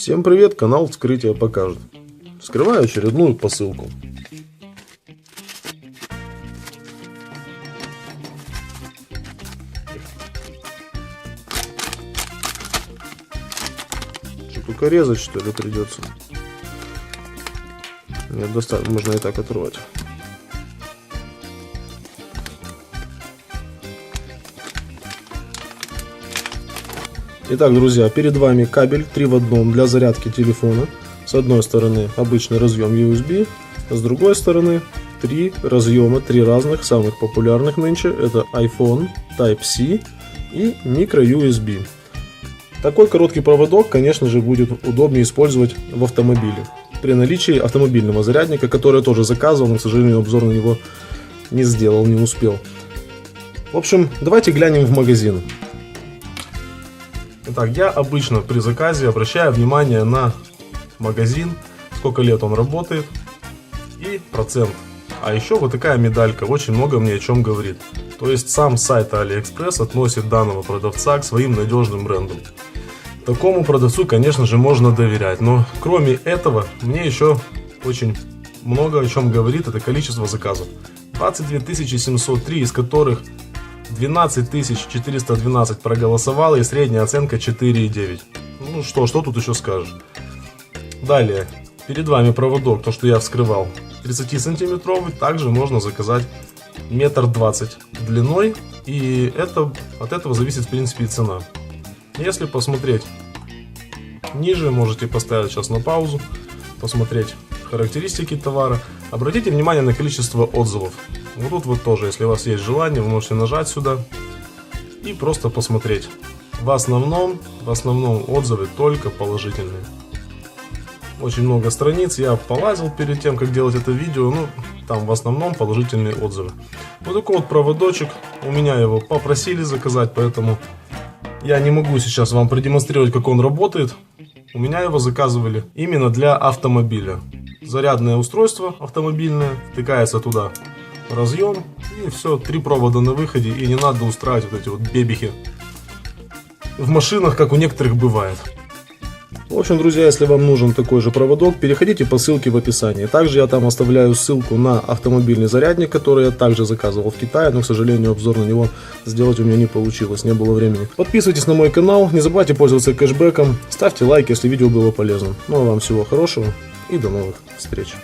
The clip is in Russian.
Всем привет, канал Вскрытие покажет. Вскрываю очередную посылку. Что, только резать, что ли, придется? Нет, достаточно, можно и так оторвать. Итак, друзья, перед вами кабель 3 в 1 для зарядки телефона. С одной стороны обычный разъем USB, а с другой стороны 3 разъема, 3 разных, самых популярных нынче. Это iPhone, Type-C и micro-USB. Такой короткий проводок, конечно же, будет удобнее использовать в автомобиле. При наличии автомобильного зарядника, который я тоже заказывал, но, к сожалению, обзор на него не сделал, не успел. В общем, давайте глянем в магазин. Итак, я обычно при заказе обращаю внимание на магазин, сколько лет он работает и процент. А еще вот такая медалька очень много мне о чем говорит. То есть сам сайт AliExpress относит данного продавца к своим надежным брендам. Такому продавцу, конечно же, можно доверять. Но кроме этого, мне еще очень много о чем говорит это количество заказов. 22 703, из которых 12 412 проголосовало и средняя оценка 4,9. Ну что тут еще скажешь. Далее, перед вами проводок, то что я вскрывал, 30 сантиметровый, также можно заказать 1,20 м длиной, и от этого зависит в принципе и цена. Если посмотреть ниже, можете поставить сейчас на паузу, посмотреть характеристики товара, обратите внимание на количество отзывов. Вот тут вот тоже, если у вас есть желание, вы можете нажать сюда и просто посмотреть. В основном отзывы только положительные. Очень много страниц, я полазил перед тем, как делать это видео, там в основном положительные отзывы. Вот такой вот проводочек, у меня его попросили заказать, поэтому я не могу сейчас вам продемонстрировать, как он работает. У меня его заказывали именно для автомобиля. Зарядное устройство автомобильное, втыкается туда разъем, и все, 3 провода на выходе, и не надо устраивать вот эти вот бебихи в машинах, как у некоторых бывает. В общем, друзья, если вам нужен такой же проводок, переходите по ссылке в описании. Также я там оставляю ссылку на автомобильный зарядник, который я также заказывал в Китае, но, к сожалению, обзор на него сделать у меня не получилось, не было времени. Подписывайтесь на мой канал, не забывайте пользоваться кэшбэком, ставьте лайк, если видео было полезным. Ну а вам всего хорошего и до новых встреч.